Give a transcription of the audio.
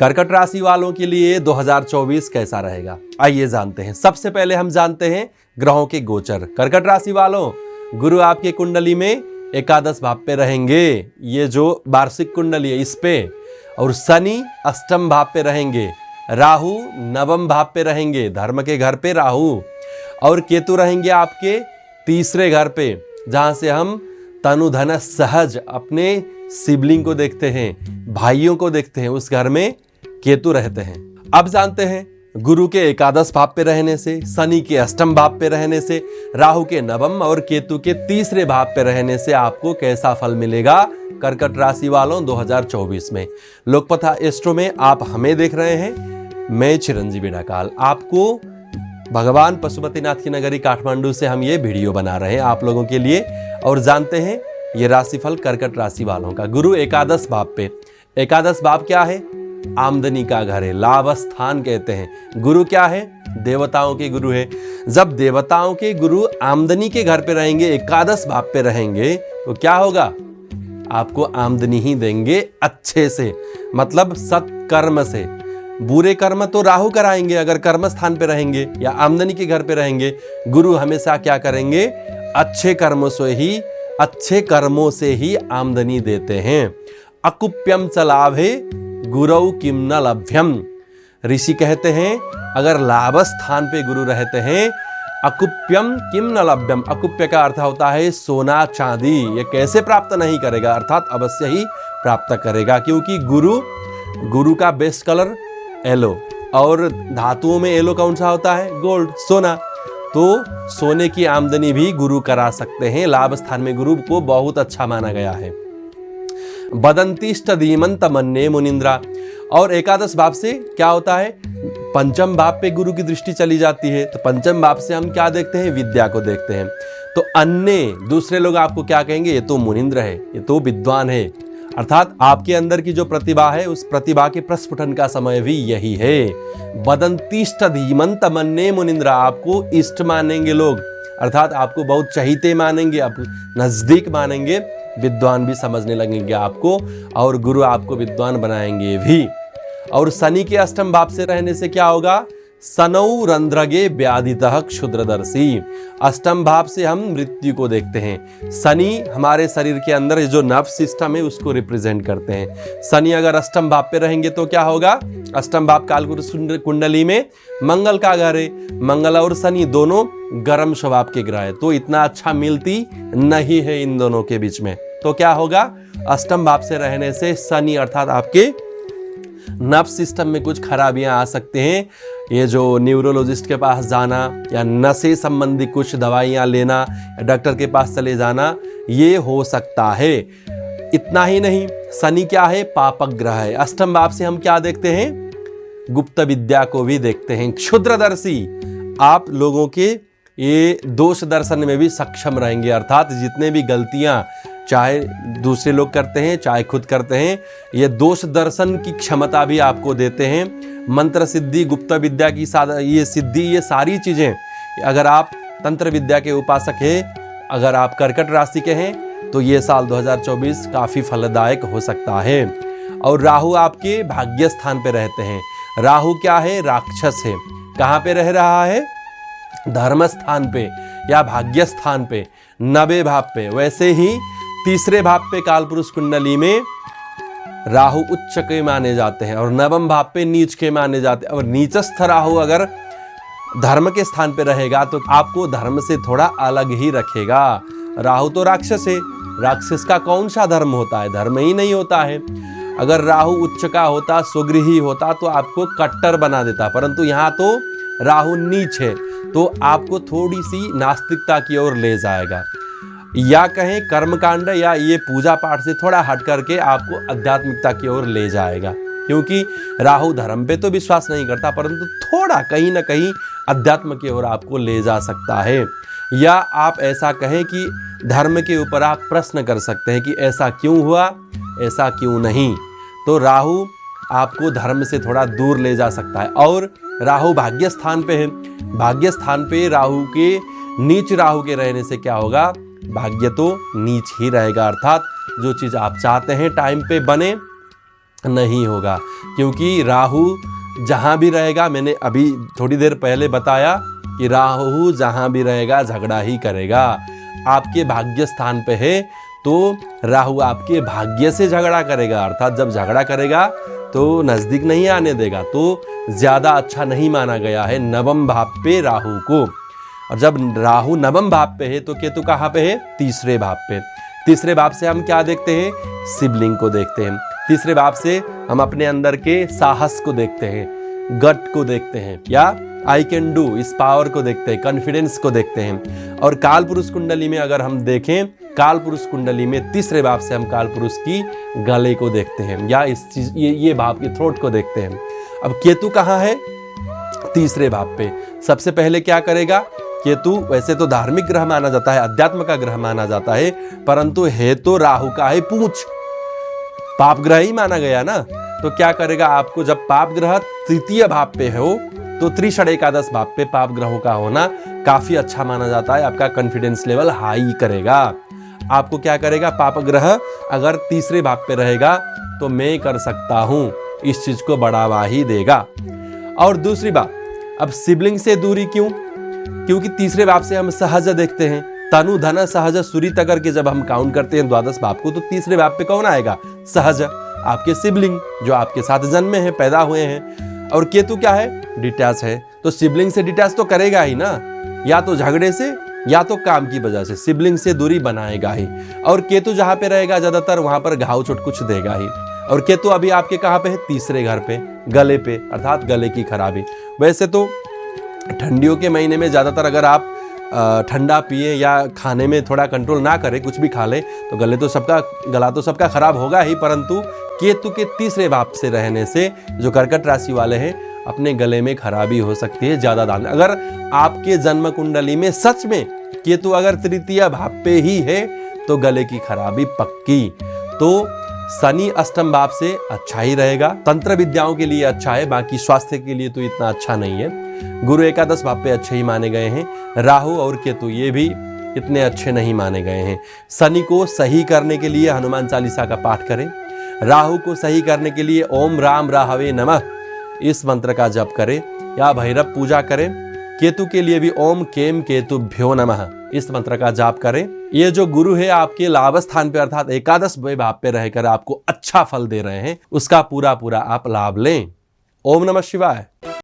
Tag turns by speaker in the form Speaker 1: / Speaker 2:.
Speaker 1: कर्कट राशि वालों के लिए 2024 कैसा रहेगा, आइए जानते हैं। सबसे पहले हम जानते हैं ग्रहों के गोचर। कर्कट राशि वालों, गुरु आपके कुंडली में एकादश भाव पे रहेंगे, ये जो वार्षिक कुंडली है इस पे, और शनि अष्टम भाव पे रहेंगे, राहु नवम भाव पे रहेंगे, धर्म के घर पे राहु, और केतु रहेंगे आपके तीसरे घर पे, जहां से हम तनु धन सहज अपने सिबलिंग को देखते हैं, भाइयों को देखते हैं, उस घर में केतु रहते हैं। अब जानते हैं गुरु के एकादश भाव पे रहने से, शनि के अष्टम भाव पे रहने से, राहु के नवम और केतु के तीसरे भाव पे रहने से आपको कैसा फल मिलेगा कर्कट राशि वालों 2024 में। लोकपथा एस्ट्रो में आप हमें देख रहे हैं, मैं चिरंजीवी डाकाल आपको भगवान पशुपतिनाथ की नगरी काठमांडू से हम ये वीडियो बना रहे हैं आप लोगों के लिए। और जानते हैं ये राशिफल कर्कट राशि वालों का। गुरु एकादश भाव पे, एकादश भाव क्या है? आमदनी का घर है, लाभ स्थान कहते हैं। गुरु क्या है? देवताओं के गुरु है। जब देवताओं के गुरु आमदनी के घर पे रहेंगे, एकादश भाव पे रहेंगे, तो क्या होगा? आपको आमदनी ही देंगे अच्छे से, मतलब सत्कर्म से। बुरे कर्म तो राहु कराएंगे अगर कर्म स्थान पे रहेंगे या आमदनी के घर पे रहेंगे। गुरु हमेशा क्या करेंगे? अच्छे कर्मों से ही आमदनी देते हैं। अकुप्यम च लाभे गुरौ किम न लभ्यम। ऋषि कहते हैं अगर लाभ स्थान पे गुरु रहते हैं, अकुप्यम किम न लभ्यम, अकुप्य का अर्थ होता है सोना चांदी, ये कैसे प्राप्त नहीं करेगा, अर्थात अवश्य ही प्राप्त करेगा, क्योंकि गुरु का बेस्ट कलर येलो, और धातुओं में येलो कौन सा होता है? गोल्ड, सोना। तो सोने की आमदनी भी गुरु करा सकते हैं। लाभ स्थान में गुरु को बहुत अच्छा माना गया है। बदंतिष्ट धीमंत मन्ने मुनिंद्रा। और एकादश भाव से क्या होता है? पंचम भाव पे गुरु की दृष्टि चली जाती है, तो पंचम भाव से हम क्या देखते हैं? विद्या को देखते हैं। तो अन्य दूसरे लोग आपको क्या कहेंगे? ये तो मुनिंद्र है, ये तो विद्वान है, अर्थात आपके अंदर की जो प्रतिभा है उस प्रतिभा के प्रस्फुटन का समय भी यही है। बदंतिष्ट धीमंत मन्ने मुनिंद्रा, आपको इष्ट मानेंगे लोग, अर्थात आपको बहुत चहीते मानेंगे, आप नजदीक मानेंगे, विद्वान भी समझने लगेंगे आपको, और गुरु आपको विद्वान बनाएंगे भी। और शनि के अष्टम भाव से रहने से क्या होगा? सनौ रंध्रगे व्याधितः क्षुद्रदर्शी। अष्टम भाव से हम मृत्यु को देखते हैं। शनि हमारे शरीर के अंदर जो नर्व सिस्टम है उसको रिप्रेजेंट करते हैं। शनि अगर अष्टम भाव पे रहेंगे तो क्या होगा? अष्टम भाव कालपुरुष कुंडली में मंगल का घर है। मंगल और शनि दोनों गर्म स्वभाव के ग्रह है, तो इतना अच्छा मिलती नहीं है इन दोनों के बीच में। तो क्या होगा? अष्टम भाव से रहने से शनि अर्थात आपके नर्व सिस्टम में कुछ खराबियां आ सकते हैं। ये जो न्यूरोलॉजिस्ट के पास जाना या नशे संबंधी कुछ दवाइयां लेना या डॉक्टर के पास चले जाना, ये हो सकता है। इतना ही नहीं, शनि क्या है? पापक ग्रह है। अष्टम भाव से हम क्या देखते हैं? गुप्त विद्या को भी देखते हैं। क्षुद्रदर्शी, आप लोगों के ये दोष दर्शन में भी सक्षम रहेंगे, अर्थात जितने भी गलतियां चाहे दूसरे लोग करते हैं चाहे खुद करते हैं, ये दोष दर्शन की क्षमता भी आपको देते हैं। मंत्र सिद्धि, गुप्त विद्या की ये सिद्धि, ये सारी चीजें, अगर आप तंत्र विद्या के उपासक हैं, अगर आप कर्कट राशि के हैं, तो ये साल 2024 काफी फलदायक हो सकता है। और राहु आपके भाग्य स्थान पे रहते हैं। राहु क्या है? राक्षस है। कहाँ पे रह रहा है? धर्म स्थान पे या भाग्य स्थान पे, नवे भाव पे। वैसे ही तीसरे भाव पे कालपुरुष कुंडली में राहु उच्च के माने जाते हैं और नवम भाव पे नीच के माने जाते हैं। और नीचस्थ राहु अगर धर्म के स्थान पे रहेगा तो आपको धर्म से थोड़ा अलग ही रखेगा। राहु तो राक्षस है, राक्षस का कौन सा धर्म होता है? धर्म ही नहीं होता है। अगर राहु उच्च का होता, सुगृही होता, तो आपको कट्टर बना देता, परंतु यहाँ तो राहु नीच है, तो आपको थोड़ी सी नास्तिकता की ओर ले जाएगा, या कहें कर्मकांड या ये पूजा पाठ से थोड़ा हट करके आपको आध्यात्मिकता की ओर ले जाएगा। क्योंकि राहु धर्म पे तो विश्वास नहीं करता, परंतु थोड़ा कहीं ना कहीं अध्यात्म की ओर आपको ले जा सकता है। या आप ऐसा कहें कि धर्म के ऊपर आप प्रश्न कर सकते हैं कि ऐसा क्यों हुआ, ऐसा क्यों नहीं। तो राहु आपको धर्म से थोड़ा दूर ले जा सकता है। और राहु भाग्य स्थान पे है, भाग्य स्थान पे राहु के नीच राहु के रहने से क्या होगा? भाग्य तो नीच ही रहेगा, अर्थात जो चीज आप चाहते हैं टाइम पे बने, नहीं होगा, क्योंकि राहु जहाँ भी रहेगा, मैंने अभी थोड़ी देर पहले बताया कि राहु जहाँ भी रहेगा झगड़ा ही करेगा। आपके भाग्य स्थान पे है तो राहु आपके भाग्य से झगड़ा करेगा, अर्थात जब झगड़ा करेगा तो नजदीक नहीं आने देगा, तो ज्यादा अच्छा नहीं माना गया है नवम भाव पे राहु को। और जब राहु नवम भाव पे है तो केतु कहाँ पे है? तीसरे भाव पे। तीसरे भाव से हम क्या देखते हैं? सिबलिंग को देखते हैं। तीसरे भाव से हम अपने अंदर के साहस को देखते हैं, गट को देखते हैं, या आई कैन डू, इस पावर को देखते हैं, कॉन्फिडेंस को देखते हैं। और काल पुरुष कुंडली में अगर हम देखें, काल पुरुष कुंडली में तीसरे भाव से हम काल पुरुष की गले को देखते हैं, या इस चीज ये भाव के थ्रोट को देखते हैं। अब केतु कहाँ है? तीसरे भाव पे। सबसे पहले क्या करेगा केतु? वैसे तो धार्मिक ग्रह माना जाता है, अध्यात्म का ग्रह माना जाता है, परंतु है तो राहु का है पूंछ, पाप ग्रह ही माना गया ना। तो क्या करेगा आपको? जब पाप ग्रह तृतीय भाव पे हो तो त्रिषण एकादश भाव पे पाप ग्रहों का होना काफी अच्छा माना जाता है, आपका कॉन्फिडेंस लेवल हाई करेगा। आपको क्या करेगा? पाप ग्रह अगर तीसरे भाव पे रहेगा तो मैं कर सकता हूं, इस चीज को बढ़ावा ही देगा। और दूसरी बात, अब सिबलिंग से दूरी क्यों? क्योंकि तीसरे भाव से हम सहज देखते हैं, तनु धन सहज सूरी तकर के जब हम काउंट करते हैं द्वादश भाव को, तो तीसरे भाव पे कौन आएगा? सहज, आपके सिबलिंग जो आपके साथ जन्मे हैं, पैदा हुए हैं। और केतु क्या है? डिटैच है, तो सिबलिंग से डिटैच तो करेगा ही ना, या तो झगड़े से या तो काम की वजह से सिबलिंग से दूरी बनाएगा ही। और केतु जहां पे रहेगा ज्यादातर वहां पर घाव चोट कुछ देगा ही। और केतु अभी आपके कहां पे है? तीसरे घर पे, गले पे, अर्थात गले की खराबी। वैसे तो ठंडियों के महीने में ज्यादातर अगर आप ठंडा पिए या खाने में थोड़ा कंट्रोल ना करें, कुछ भी खा ले, तो गला तो सबका खराब होगा ही। परंतु केतु के तीसरे भाव से रहने से जो कर्कट राशि वाले हैं, अपने गले में खराबी हो सकती है ज्यादा दान। अगर आपके जन्म कुंडली में सच में केतु अगर तृतीय भाव पे ही है तो गले की खराबी पक्की। तो शनि अष्टम भाव से अच्छा ही रहेगा, तंत्र विद्याओं के लिए अच्छा है, बाकी स्वास्थ्य के लिए तो इतना अच्छा नहीं है। गुरु एकादश भाव पे अच्छे ही माने गए हैं। राहु और केतु ये भी इतने अच्छे नहीं माने गए हैं। शनि को सही करने के लिए हनुमान चालीसा का पाठ करें, राहु को सही करने के लिए ओम राम राहवे नमः इस मंत्र का जप करें या भैरव पूजा करें। केतु के लिए भी ओम केम केतुभ्यो नमः इस मंत्र का जाप करें। ये जो गुरु है आपके लाभ स्थान पे अर्थात एकादश भाव पे रहकर आपको अच्छा फल दे रहे हैं, उसका पूरा आप लाभ लें। ओम नमः शिवाय।